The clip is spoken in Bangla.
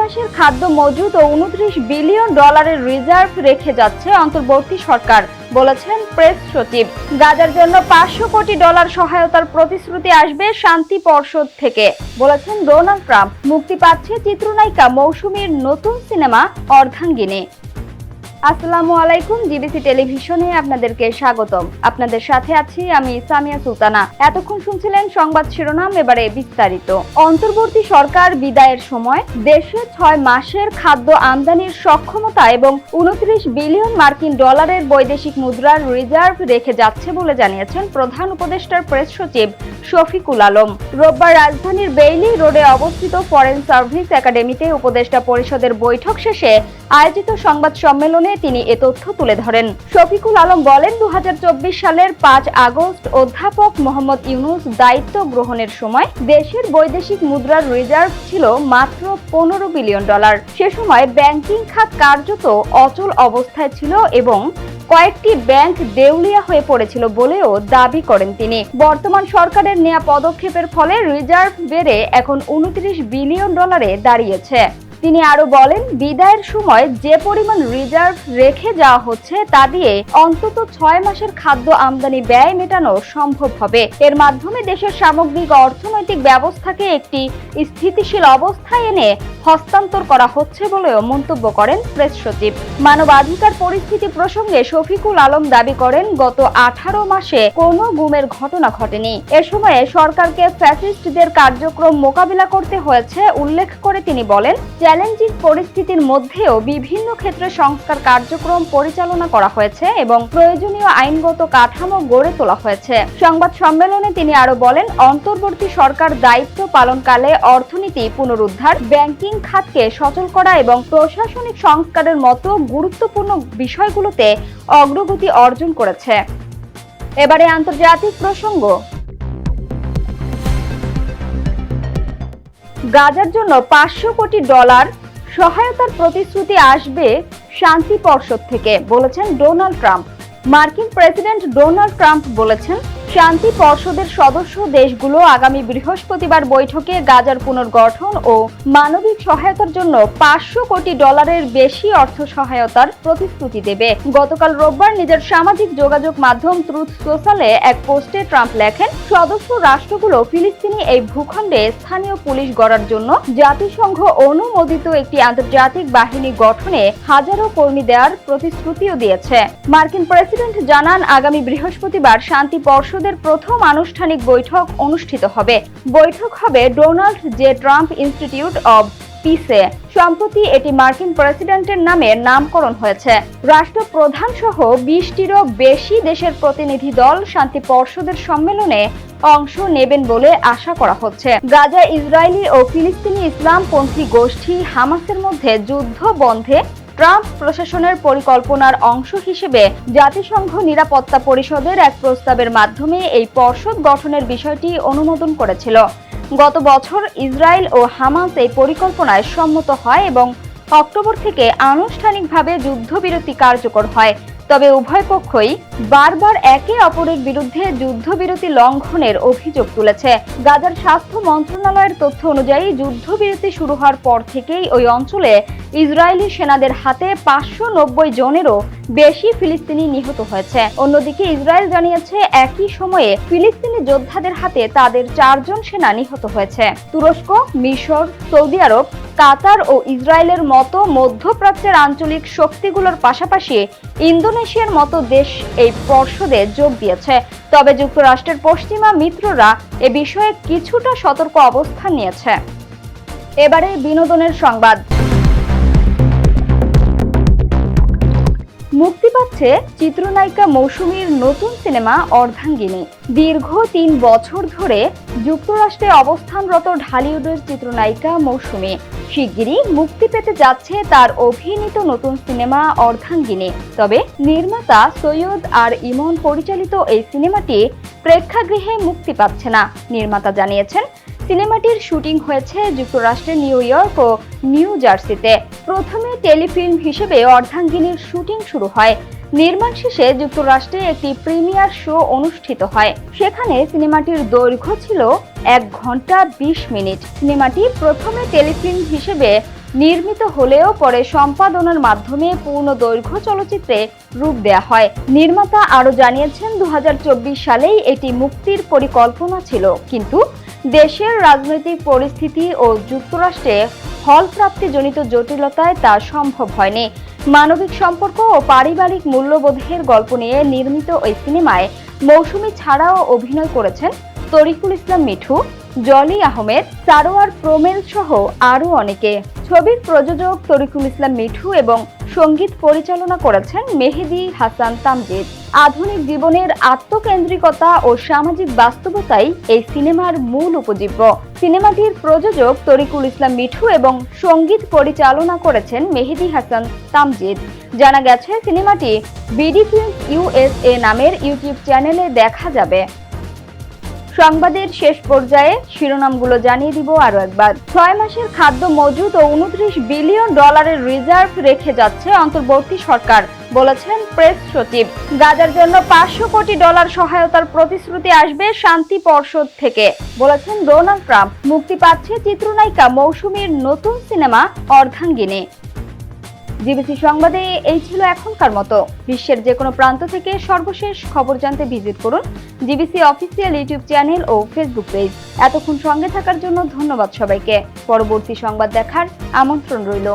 মাসের খাদ্য মজুদ ও $29 বিলিয়ন রিজার্ভ রেখে যাচ্ছে অন্তর্বর্তী সরকার, বলেছেন প্রেস সচিব। গাজার জন্য $500 কোটি সহায়তার প্রতিশ্রুতি আসবে শান্তি পর্ষদ থেকে, বলেছেন ডোনাল্ড ট্রাম্প। মুক্তি পাচ্ছে চিত্রনায়িকা মৌসুমীর নতুন সিনেমা অর্ধাঙ্গিনী। আসসালামু আলাইকুম, জিবিসি টেলিভিশনে আপনাদেরকে স্বাগতম। আপনাদের সাথে আছি আমি সামিয়া সুলতানা। এতক্ষণ শুনছিলেন সংবাদ শিরোনাম, এবারে বিস্তারিত। অন্তর্বর্তী সরকার বিদায়ের সময় দেশে 6 মাসের খাদ্য আমদানির সক্ষমতা এবং $29 বিলিয়ন বৈদেশিক মুদ্রার রিজার্ভ রেখে যাচ্ছে বলে জানিয়েছেন প্রধান উপদেষ্টার প্রেস সচিব শফিকুল আলম। রোববার রাজধানীর বেইলি রোডে অবস্থিত ফরেন সার্ভিস একাডেমিতে উপদেষ্টা পরিষদের বৈঠক শেষে আয়োজিত সংবাদ সম্মেলনে তিনি এ তথ্য তুলে ধরেন। শফিকুল আলম বলেন, 2024 সালের 5 আগস্ট অধ্যাপক মোহাম্মদ ইউনূস দায়িত্ব গ্রহণের সময় দেশের বৈদেশিক মুদ্রার রিজার্ভ ছিল মাত্র $15 বিলিয়ন। সে সময় ব্যাংকিং খাত কার্যত অচল অবস্থায় ছিল এবং কয়েকটি ব্যাংক দেউলিয়া হয়ে পড়েছিল বলেও দাবি করেন তিনি। বর্তমান সরকারের নেওয়া পদক্ষেপের ফলে রিজার্ভ বেড়ে এখন $29 বিলিয়ন দাঁড়িয়েছে। তিনি আরো বলেন, বিদায়ের সময় যে পরিমাণ রিজার্ভ রেখে যাওয়া হচ্ছে তা দিয়ে অন্তত 6 মাসের খাদ্য আমদানি ব্যয় মেটানো সম্ভব হবে। এর মাধ্যমে দেশের সামগ্রিক অর্থনৈতিক ব্যবস্থাকে একটি স্থিতিশীল অবস্থায় এনে হস্তান্তর করা হচ্ছে বলেও মন্তব্য করেন প্রেস সচিব। মানবাধিকার পরিস্থিতি প্রসঙ্গে শফিকুল আলম দাবি করেন, গত 18 মাসে কোনো গুমের ঘটনা ঘটেনি। এ সময়ে সরকারকে ফ্যাসিস্টদের কার্যক্রম মোকাবিলা করতে হয়েছে উল্লেখ করে তিনি বলেন, চ্যালেঞ্জিং পরিস্থিতির মধ্যেও বিভিন্ন ক্ষেত্রে সংস্কার কার্যক্রম পরিচালনা করা হয়েছে এবং প্রয়োজনীয় আইনগত কাঠামো গড়ে তোলা হয়েছে। সংবাদ সম্মেলনে তিনি আরো বলেন, অন্তর্বর্তী সরকার দায়িত্ব পালনকালে অর্থনীতি পুনরুদ্ধার, ব্যাংকিং খাতকে সচল করা এবং প্রশাসনিক সংস্কারের মতো গুরুত্বপূর্ণ বিষয়গুলোতে অগ্রগতি অর্জন করেছে। এবারে আন্তর্জাতিক প্রসঙ্গ। গাজার জন্য $500 কোটি সহায়তার প্রতিশ্রুতি আসবে শান্তি পর্ষদ থেকে, বলেছেন ডোনাল্ড ট্রাম্প। মার্কিন প্রেসিডেন্ট ডোনাল্ড ট্রাম্প বলেছেন, শান্তি পর্ষদের সদস্য দেশগুলো আগামী বৃহস্পতিবার বৈঠকে গাজার পুনর্গঠন ও মানবিক সহায়তার জন্য $500 কোটি বেশি অর্থ সহায়তার প্রতিশ্রুতি দেবে। গতকাল রোববার নিজের সামাজিক যোগাযোগ মাধ্যম ট্রুথ সোশ্যালে এক পোস্টে ট্রাম্প লেখেন, সদস্য রাষ্ট্রগুলো ফিলিস্তিনি এই ভূখণ্ডে স্থানীয় পুলিশ গড়ার জন্য জাতিসংঘ অনুমোদিত একটি আন্তর্জাতিক বাহিনী গঠনে হাজারো কর্মী দেওয়ার প্রতিশ্রুতিও দিয়েছে। মার্কিন প্রেসিডেন্ট জানান, আগামী বৃহস্পতিবার শান্তি পর্ষদের প্রথম আনুষ্ঠানিক বৈঠক অনুষ্ঠিত হবে। বৈঠক হবে Donald J Trump institute of পিসে। সম্প্রতি এটি মার্কিন প্রেসিডেন্টের নামে নামকরণ হয়েছে। রাষ্ট্রপ্রধান সহ 20টিরও বেশি দেশের প্রতিনিধি দল শান্তি পর্ষদের সম্মেলনে অংশ নেবেন বলে আশা করা হচ্ছে। গাজা ইসরায়েলি ও ফিলিস্তিনি ইসলামপন্থী গোষ্ঠী হামাসের মধ্যে যুদ্ধ বন্ধে ট্রাম্প প্রশাসনের পরিকল্পনার অংশ হিসেবে জাতিসংঘ নিরাপত্তা পরিষদের এক প্রস্তাবের মাধ্যমে এই পর্ষদ গঠনের বিষয়টি অনুমোদন করেছিল। গত বছর ইসরায়েল ও হামাস এই পরিকল্পনায় সম্মত হয় এবং অক্টোবর থেকে আনুষ্ঠানিকভাবে যুদ্ধবিরতি কার্যকর হয়। তবে উভয় পক্ষই বারবার একে অপরের বিরুদ্ধে যুদ্ধবিরতি লঙ্ঘনের অভিযোগ তুলেছে। গাজার স্বাস্থ্য মন্ত্রণালয়ের তথ্য অনুযায়ী যুদ্ধবিরতি শুরু হওয়ার পর থেকেই ওই অঞ্চলে ইসরায়েলি সেনাদের হাতে 590 জনেরও বেশি ফিলিস্তিনি নিহত হয়েছে। অন্যদিকে ইসরায়েল জানিয়েছে, একই সময়ে ফিলিস্তিনি যোদ্ধাদের হাতে তাদের 4 জন সেনা নিহত হয়েছে। তুরস্ক, মিশর, সৌদি আরব, কাতার ও ইসরায়েলের মতো মধ্যপ্রাচ্যের আঞ্চলিক শক্তিগুলোর পাশাপাশি ইন্দোনেশিয়ার মতো দেশ এই পর্ষদে যোগ দিয়েছে। তবে যুক্তরাষ্ট্রের পশ্চিমা মিত্ররা এ বিষয়ে কিছুটা সতর্ক অবস্থান নিয়েছে। এবারে বিনোদনের সংবাদ। মুক্তি পাচ্ছে চিত্রনায়িকা মৌসুমীর নতুন সিনেমা অর্ধাঙ্গিনী। দীর্ঘ 3 বছর ধরে যুক্তরাষ্ট্রে অবস্থানরত ঢালিউডের চিত্রনায়িকা মৌসুমী শিগগিরই মুক্তি পেতে যাচ্ছে তার অভিনীত নতুন সিনেমা অর্ধাঙ্গিনী। তবে নির্মাতা সৈয়দ আর ইমন পরিচালিত এই সিনেমাটি প্রেক্ষাগৃহে মুক্তি পাচ্ছে না। নির্মাতা জানিয়েছেন, সিনেমাটির শুটিং হয়েছে যুক্তরাষ্ট্রের নিউ ইয়র্ক ও নিউ জার্সিতে। প্রথমে টেলিফিল্ম হিসেবে অর্ধাঙ্গিনীর শুটিং শুরু হয়। নির্মাণ শেষে যুক্তরাষ্ট্রে একটি প্রিমিয়ার শো অনুষ্ঠিত হয়। সেখানে সিনেমাটির দৈর্ঘ্য ছিল 1 ঘন্টা 20 মিনিট। সিনেমাটি প্রথমে টেলিফিল্ম হিসেবে নির্মিত হলেও পরে সম্পাদনার মাধ্যমে পূর্ণ দৈর্ঘ্য চলচ্চিত্রে রূপ দেয়া হয়। নির্মাতা আরও জানিয়েছেন 2024 সালেই এটি মুক্তির পরিকল্পনা ছিল, কিন্তু দেশের রাজনৈতিক পরিস্থিতি ও যুক্তরাষ্ট্রে হল প্রাপ্তিজনিত জটিলতায় তা সম্ভব হয়নি। মানবিক সম্পর্ক ও পারিবারিক মূল্যবোধের গল্প নিয়ে নির্মিত ওই সিনেমায় মৌসুমী ছাড়াও অভিনয় করেছেন তরিকুল ইসলাম মিঠু, জলি আহমেদ, সারোয়ার প্রমেল সহ আরও অনেকে। ছবির প্রযোজক তরিকুল ইসলাম মিঠু এবং সঙ্গীত পরিচালনা করেছেন মেহেদী হাসান তামজিদ। আধুনিক জীবনের আত্মকেন্দ্রিকতা ও সামাজিক বাস্তবতাই এই সিনেমার মূল উপজীব্য। সিনেমাটির প্রযোজক তরিকুল ইসলাম মিঠু এবং সঙ্গীত পরিচালনা করেছেন মেহেদী হাসান তামজিদ। জানা গেছে, সিনেমাটি বিডি ফিল্মস USA নামের ইউটিউব চ্যানেলে দেখা যাবে। সংবাদের শেষ পর্যায়ে শিরোনামগুলো জানিয়ে দিব আরো একবার। 6 মাসের খাদ্য মজুদ ও $29 বিলিয়ন রিজার্ভ রেখে যাচ্ছে অন্তর্বর্তী সরকার, বলেছেন প্রেস সচিব। গাজার জন্য $500 কোটি সহায়তার প্রতিশ্রুতি আসবে শান্তি পর্ষদ থেকে, বলেছেন ডোনাল্ড ট্রাম্প। মুক্তি পাচ্ছে চিত্রনায়িকা মৌসুমীর নতুন সিনেমা অর্ধাঙ্গিনী। জিবিসি সংবাদে এই ছিল এখনকার মতো। বিশ্বের যে কোনো প্রান্ত থেকে সর্বশেষ খবর জানতে ভিজিট করুন জিবিসি অফিসিয়াল ইউটিউব চ্যানেল ও ফেসবুক পেজ। এতক্ষণ সঙ্গে থাকার জন্য ধন্যবাদ সবাইকে। পরবর্তী সংবাদ দেখার আমন্ত্রণ রইল।